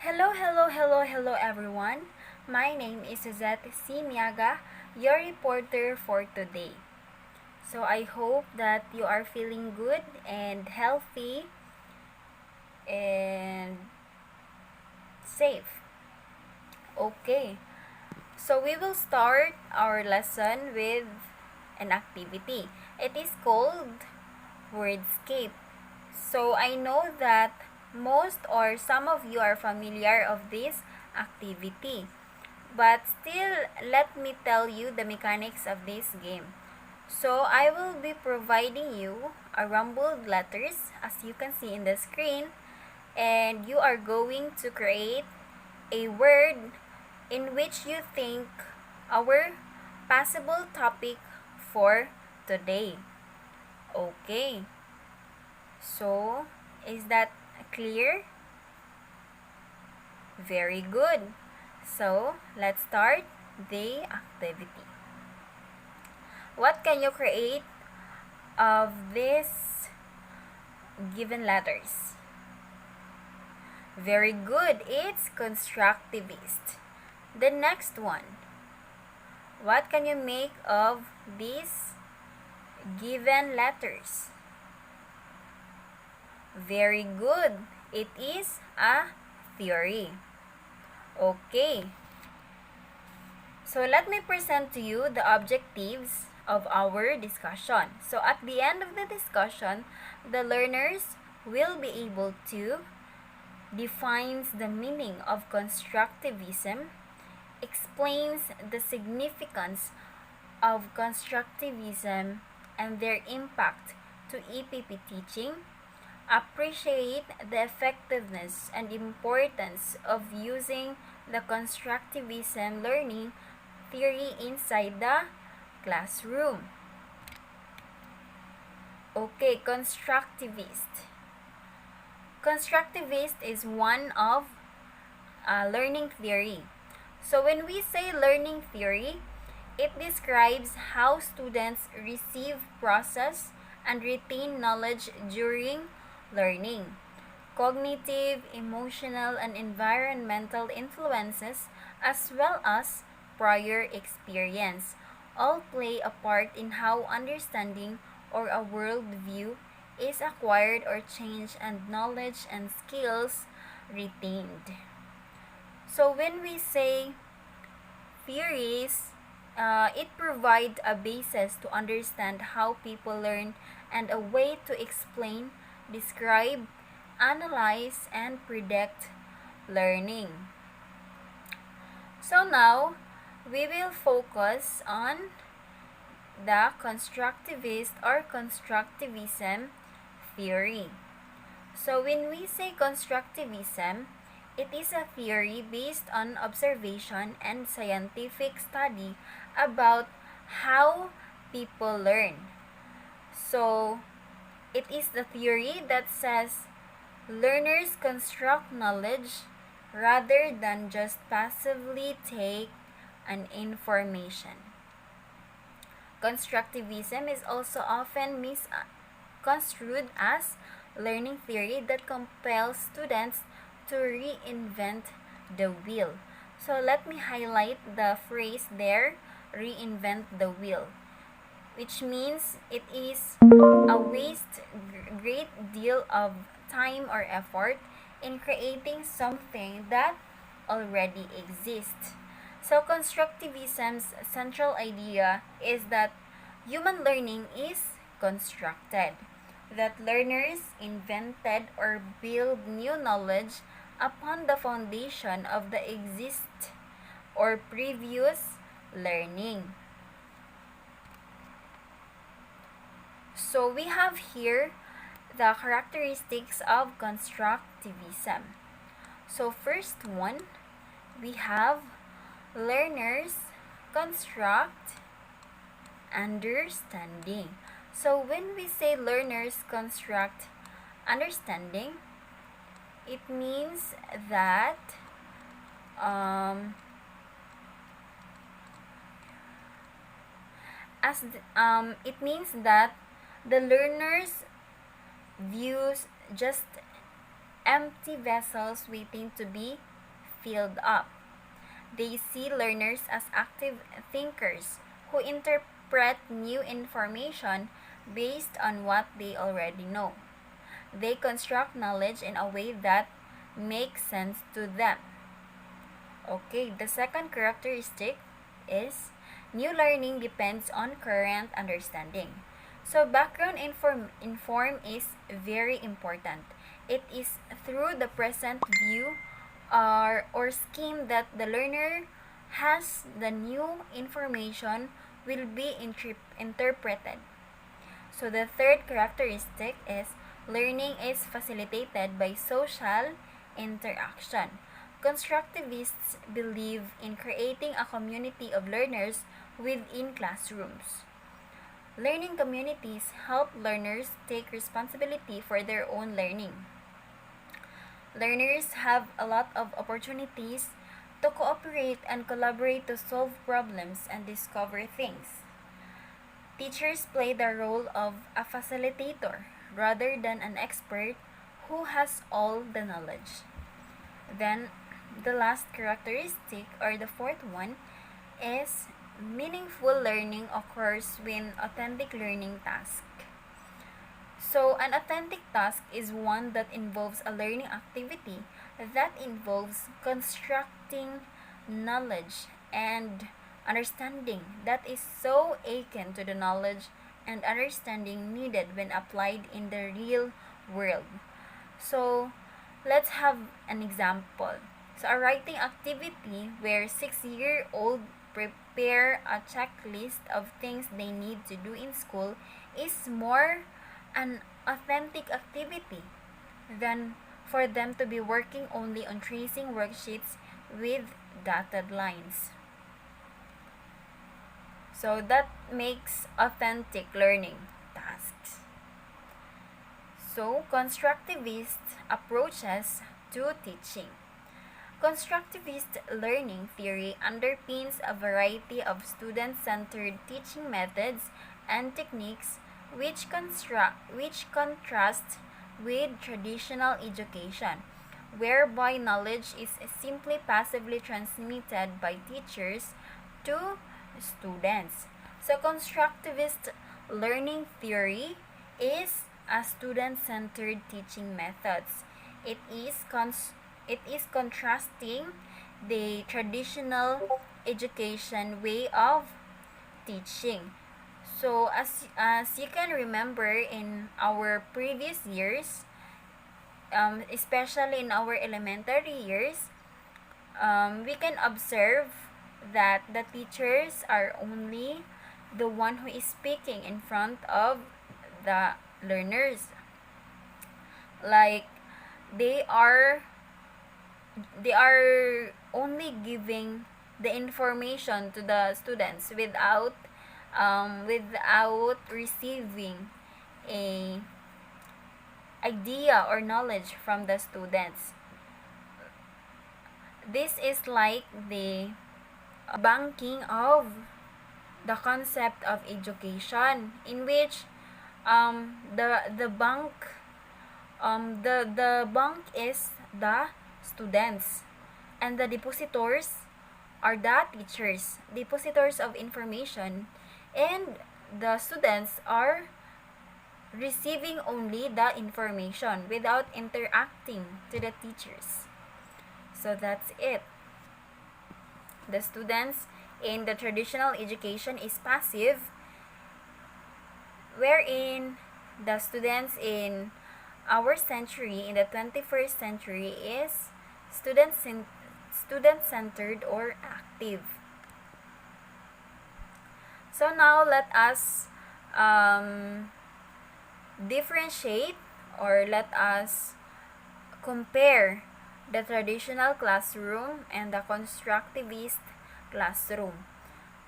Hello everyone. My name is Suzette C. Miaga, your reporter for today. So I hope that you are feeling good and healthy and safe. Okay, so we will start our lesson with an activity. It is called Wordscape. So I know that most or some of you are familiar of this activity. But still, let me tell you the mechanics of this game. So I will be providing you a rumbled letters as you can see in the screen, and you are going to create a word in which you think our possible topic for today. Okay. So, is that clear? Very good. So, let's start the activity. What can you create of these given letters? Very good. It's constructivist. The next one. What can you make of these given letters? Very good. It is a theory. Okay. So let me present to you the objectives of our discussion. So at the end of the discussion, the learners will be able to define the meaning of constructivism, explains the significance of constructivism and their impact to EPP teaching, appreciate the effectiveness and importance of using the constructivism learning theory inside the classroom. Okay, constructivist. Constructivist is one of learning theory. So when we say learning theory, it describes how students receive, process, and retain knowledge during learning. Cognitive, emotional, and environmental influences, as well as prior experience, all play a part in how understanding or a worldview is acquired or changed and knowledge and skills retained. So when we say theories, it provides a basis to understand how people learn and a way to explain, describe, analyze, and predict learning. So now, we will focus on the constructivist or constructivism theory. So when we say constructivism, it is a theory based on observation and scientific study about how people learn. So, it is the theory that says learners construct knowledge rather than just passively take an information. Constructivism is also often misconstrued as learning theory that compels students to reinvent the wheel. So let me highlight the phrase there, reinvent the wheel, which means it is a waste great deal of time or effort in creating something that already exists. So constructivism's central idea is that human learning is constructed, that learners invented or build new knowledge upon the foundation of the exist or previous learning. So we have here the characteristics of constructivism. So first one, we have learners construct understanding. So when we say learners construct understanding, it means that it means that the learners views just empty vessels waiting to be filled up. They see learners as active thinkers who interpret new information based on what they already know. They construct knowledge in a way that makes sense to them. Okay, the second characteristic is new learning depends on current understanding. So background inform is very important. It is through the present view or scheme that the learner has the new information will be interpreted. So the third characteristic is learning is facilitated by social interaction. Constructivists believe in creating a community of learners within classrooms. Learning communities help learners take responsibility for their own learning. Learners have a lot of opportunities to cooperate and collaborate to solve problems and discover things. Teachers play the role of a facilitator rather than an expert who has all the knowledge. Then, the last characteristic, or the fourth one, is meaningful learning occurs when authentic learning task. So, an authentic task is one that involves a learning activity that involves constructing knowledge and understanding that is so akin to the knowledge and understanding needed when applied in the real world. So, let's have an example. So, a writing activity where 6-year-old prepare a checklist of things they need to do in school is more an authentic activity than for them to be working only on tracing worksheets with dotted lines. So that makes authentic learning tasks. So, constructivist approaches to teaching. Constructivist learning theory underpins a variety of student-centered teaching methods and techniques which contrast with traditional education, whereby knowledge is simply passively transmitted by teachers to students. So, constructivist learning theory is a student-centered teaching methods. It is contrasting the traditional education way of teaching. So as you can remember in our previous years, especially in our elementary years, we can observe that the teachers are only the one who is speaking in front of the learners. Like they are only giving the information to the students without receiving a idea or knowledge from the students. This is like the banking of the concept of education, in which the bank is the students, and the depositors are the teachers, depositors of information, and the students are receiving only the information without interacting to the teachers. So that's it. The students in the traditional education is passive, wherein the students in our century, in the 21st century, is student-centered or active. So now let us differentiate, or let us compare the traditional classroom and the constructivist classroom.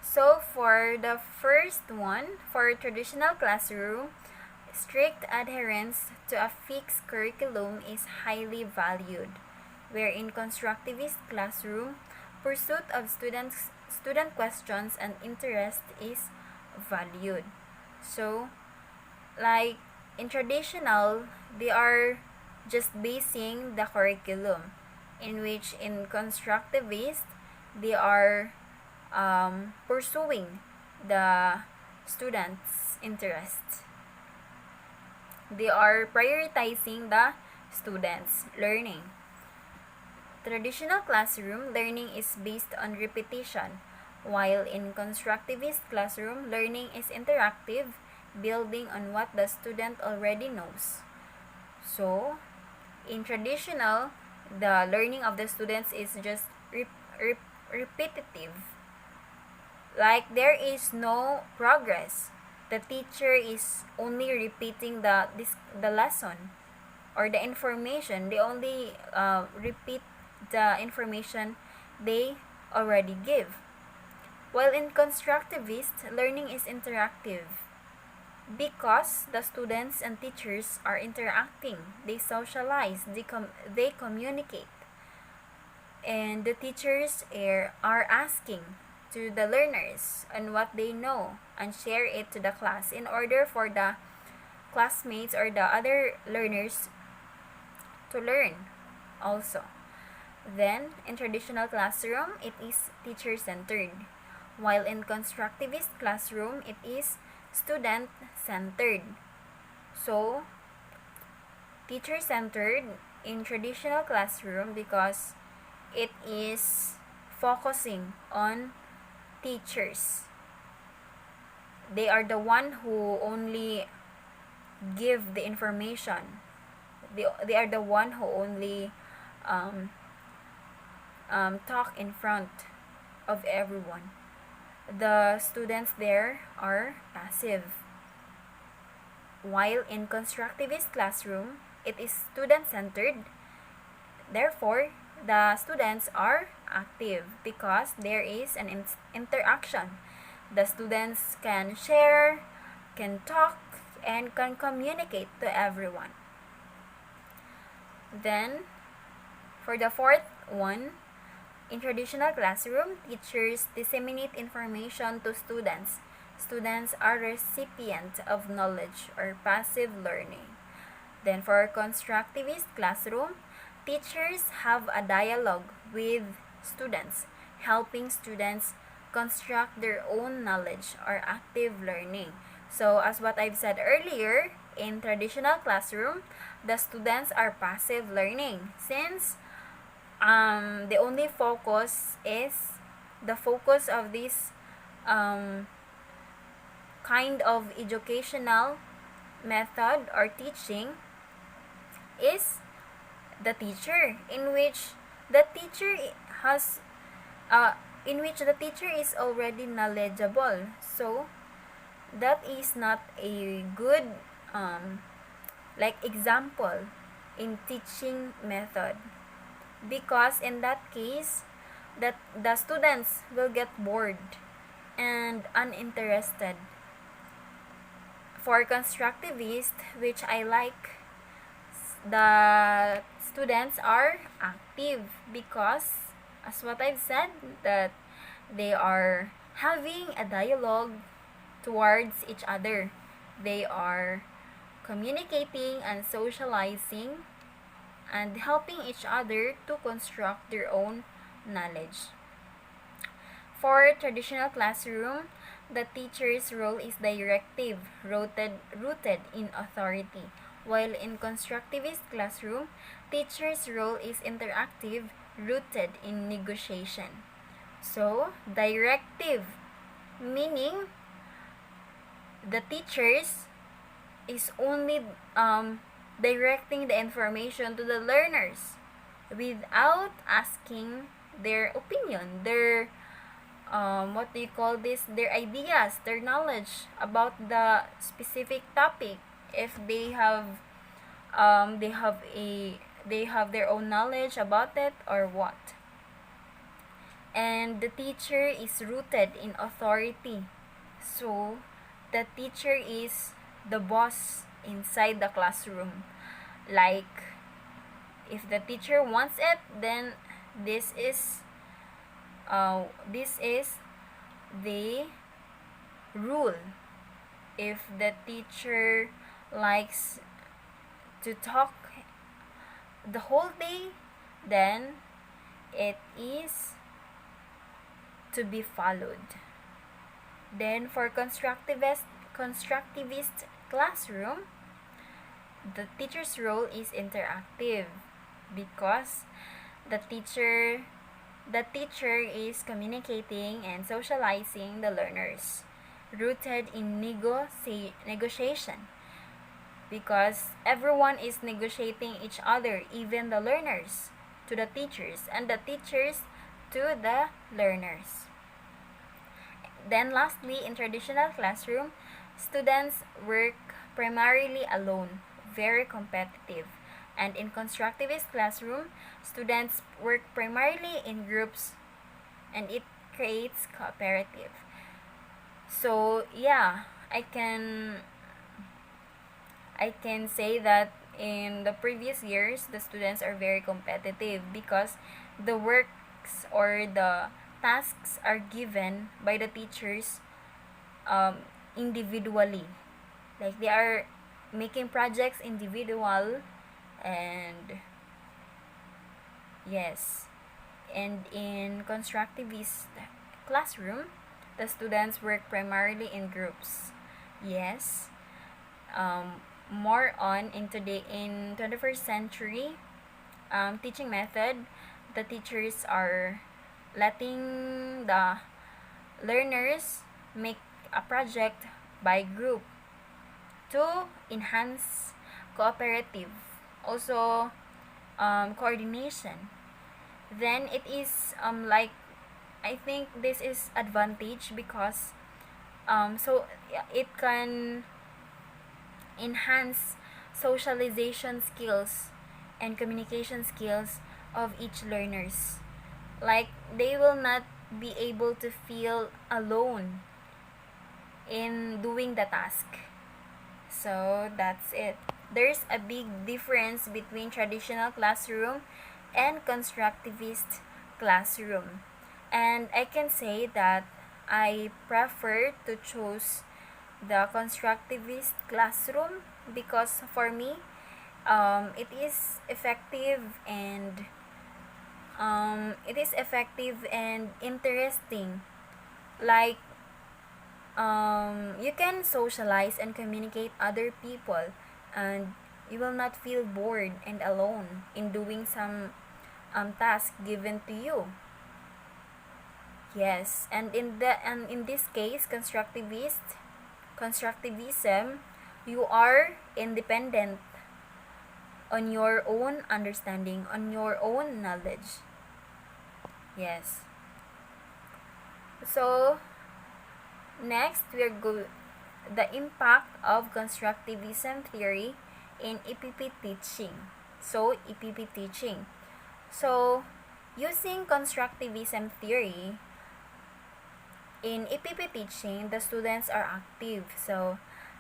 So for the first one, for traditional classroom, strict adherence to a fixed curriculum is highly valued, where in constructivist classroom, pursuit of student questions and interest is valued. So, like in traditional, they are just basing the curriculum. in which in constructivist they are pursuing the students' interests. They are prioritizing the students' learning. Traditional classroom learning is based on repetition, while in constructivist classroom learning is interactive, building on what the student already knows. So, in traditional, the learning of the students is just repetitive. Like there is no progress. The teacher is only repeating the lesson or the information. They only repeat the information they already give. While in constructivist, learning is interactive because the students and teachers are interacting, they socialize, they communicate, and the teachers are asking to the learners on what they know and share it to the class in order for the classmates or the other learners to learn also. Then, in traditional classroom, it is teacher-centered, while in constructivist classroom, it is student-centered. So, teacher-centered in traditional classroom because it is focusing on teachers. They are the one who only give the information. They are the one who only talk in front of everyone. The students there are passive. While in constructivist classroom, it is student-centered. Therefore, the students are active because there is an interaction. The students can share, can talk, and can communicate to everyone. Then, for the fourth one, in traditional classroom, teachers disseminate information to students. Students are recipients of knowledge or passive learning. Then for constructivist classroom, teachers have a dialogue with students, helping students construct their own knowledge or active learning. So as what I've said earlier, in traditional classroom, the students are passive learning since the only focus is the focus of this kind of educational method or teaching is the teacher, in which the teacher has in which the teacher is already knowledgeable. So that is not a good example in teaching method, because in that case that the students will get bored and uninterested. For constructivist, which I like, the students are active because, as what I've said, that they are having a dialogue towards each other. They are communicating and socializing and helping each other to construct their own knowledge. For traditional classroom, the teacher's role is directive, rooted in authority, while in constructivist classroom, teacher's role is interactive, rooted in negotiation. So, directive, meaning the teachers is only directing the information to the learners without asking their opinion, their their ideas, their knowledge about the specific topic. If they have they have their own knowledge about it or what. And the teacher is rooted in authority. So the teacher is the boss inside the classroom. Like, if the teacher wants it, then this is the rule. If the teacher likes to talk the whole day, then it is to be followed. Then for constructivist classroom, the teacher's role is interactive because the teacher the teacher is communicating and socializing the learners, rooted in negotiation, because everyone is negotiating each other, even the learners to the teachers and the teachers to the learners. Then lastly, in traditional classroom, students work primarily alone, very competitive. And in constructivist classroom, students work primarily in groups, and it creates cooperative. So yeah, I can say that in the previous years, the students are very competitive because the works or the tasks are given by the teachers um, individually. Like they are making projects individual, and yes, and in constructivist classroom, the students work primarily in groups. Yes. More on in 21st century teaching method, the teachers are letting the learners make a project by group to enhance cooperative, also coordination. Then it is like, I think this is advantage because so it can enhance socialization skills and communication skills of each learners. Like they will not be able to feel alone in doing the task. So that's it. There's a big difference between traditional classroom and constructivist classroom. And I can say that I prefer to choose the constructivist classroom because for me, it is effective and interesting. Like you can socialize and communicate other people, and you will not feel bored and alone in doing some task given to you. Yes, and in this case, constructivism, you are independent on your own understanding, on your own knowledge. Yes. So next, the impact of constructivism theory in EPP teaching. So EPP teaching. So using constructivism theory in EPP teaching, the students are active. So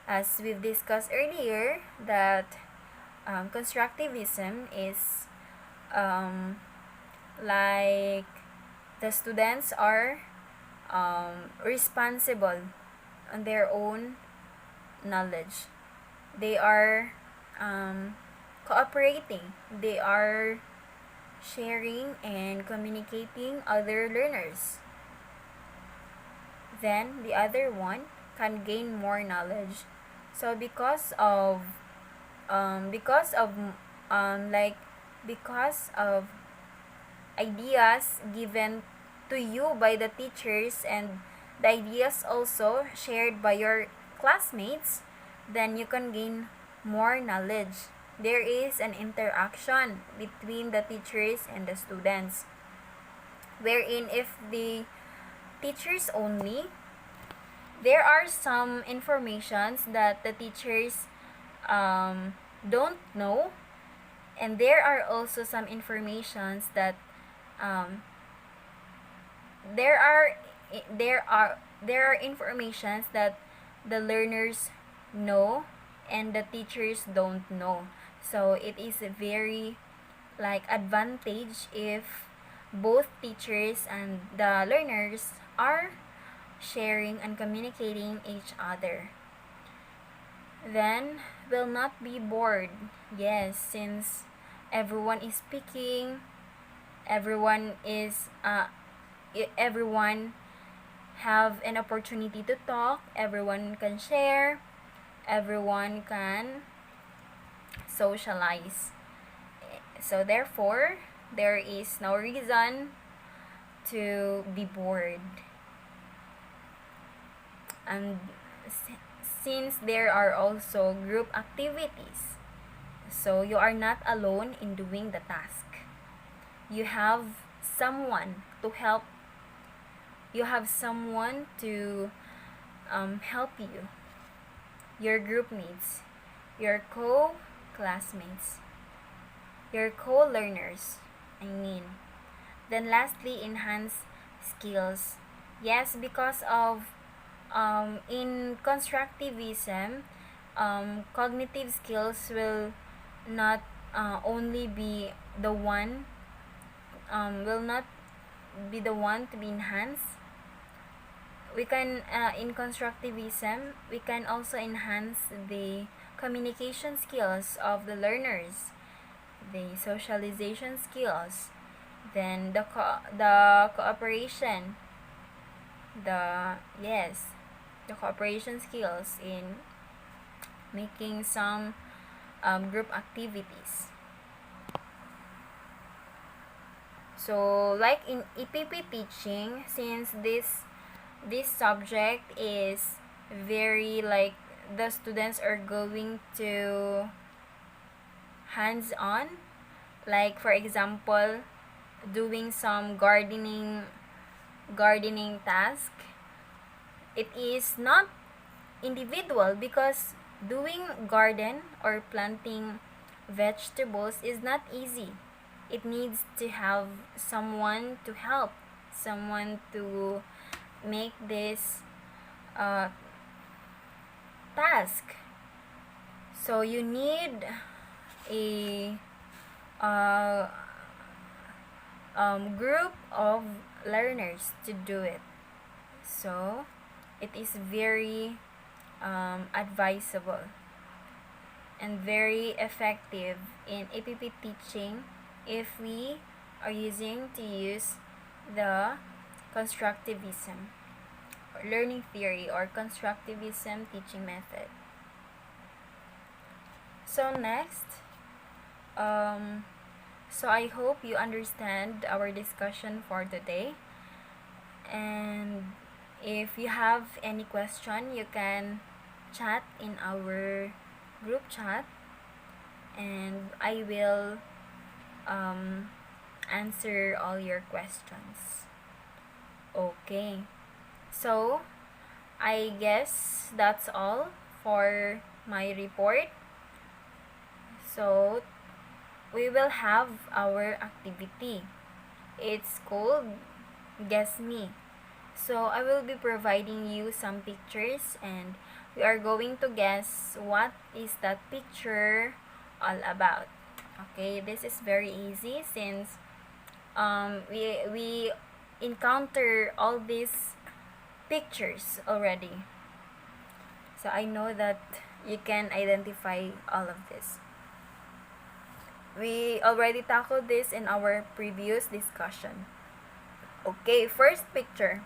as we've discussed earlier, that constructivism is like the students are responsible on their own knowledge. They are cooperating. They are sharing and communicating other learners. Then the other one can gain more knowledge. So because of ideas given to you by the teachers, and the ideas also shared by your classmates, then you can gain more knowledge. There is an interaction between the teachers and the students, wherein if the teachers only, there are some informations that the teachers don't know, and there are also some informations that um, there are there are informations that the learners know and the teachers don't know. So it is a very like advantage if both teachers and the learners are sharing and communicating each other. Then will not be bored. Yes, since everyone is speaking, Everyone is everyone have an opportunity to talk, everyone can share, everyone can socialize. So therefore, there is no reason to be bored. And since there are also group activities, so you are not alone in doing the task. You have someone to help. You have someone to help you. Your group mates, your co-classmates, your co-learners, I mean. Then lastly, enhance skills. Yes, because of in constructivism, cognitive skills will not only be the one will not be the one to be enhanced. We can in constructivism we can also enhance the communication skills of the learners, the socialization skills, then the cooperation, the yes the cooperation skills in making some group activities. So like in EPP teaching, since this subject is very like the students are going to hands on, like for example doing some gardening task. It is not individual because doing garden or planting vegetables is not easy. It needs to have someone to help, someone to make this task. So you need a uh, group of learners to do it. So it is very advisable and very effective in APP teaching if we are using to use the constructivism or learning theory or constructivism teaching method. So next, so I hope you understand our discussion for today. And if you have any question, you can chat in our group chat and I will answer all your questions. Okay. So, I guess that's all for my report. So, we will have our activity. It's called Guess Me. So, I will be providing you some pictures and we are going to guess what is that picture all about. Okay, this is very easy since we encounter all these pictures already. So I know that you can identify all of this. We already tackled this in our previous discussion. Okay, first picture.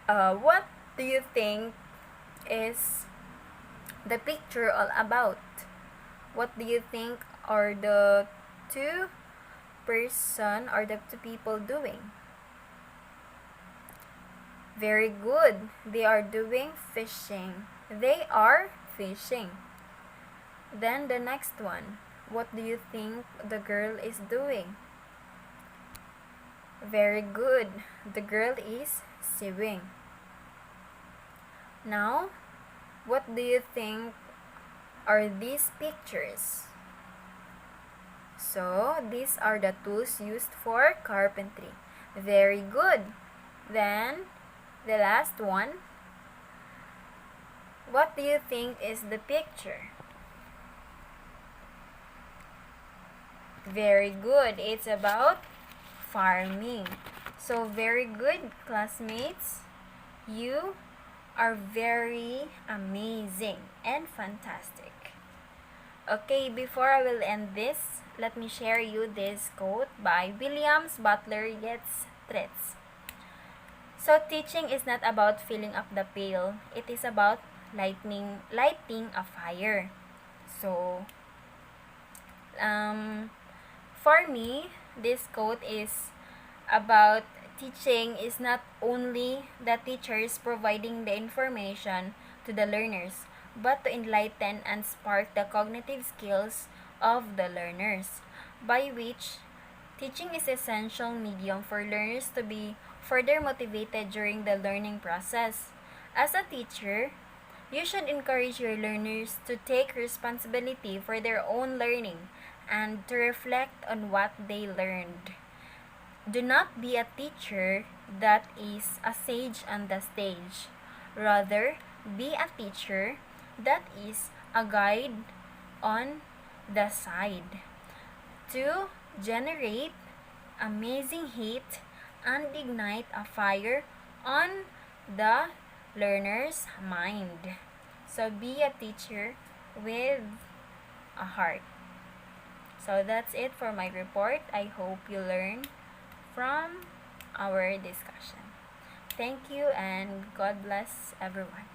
What do you think is the picture all about? What do you think are the two person or the two people doing? Very good. They are doing fishing. They are fishing. Then the next one. What do you think the girl is doing? Very good. The girl is sewing. Now, what do you think are these pictures? So, these are the tools used for carpentry. Very good. Then, the last one. What do you think is the picture? Very good. It's about farming. So, very good, classmates. You are very amazing and fantastic. Okay, before I will end this, let me share you this quote by Williams Butler Yeats Threats. So teaching is not about filling up the pail. It is about lighting a fire. So um, for me, this quote is about teaching is not only the teachers providing the information to the learners, but to enlighten and spark the cognitive skills of the learners, by which teaching is essential medium for learners to be further motivated during the learning process. As a teacher, you should encourage your learners to take responsibility for their own learning and to reflect on what they learned. Do not be a teacher that is a sage on the stage. Rather, be a teacher that is a guide on the side to generate amazing heat and ignite a fire on the learner's mind. So be a teacher with a heart. So that's it for my report. I hope you learn from our discussion. Thank you and God bless everyone.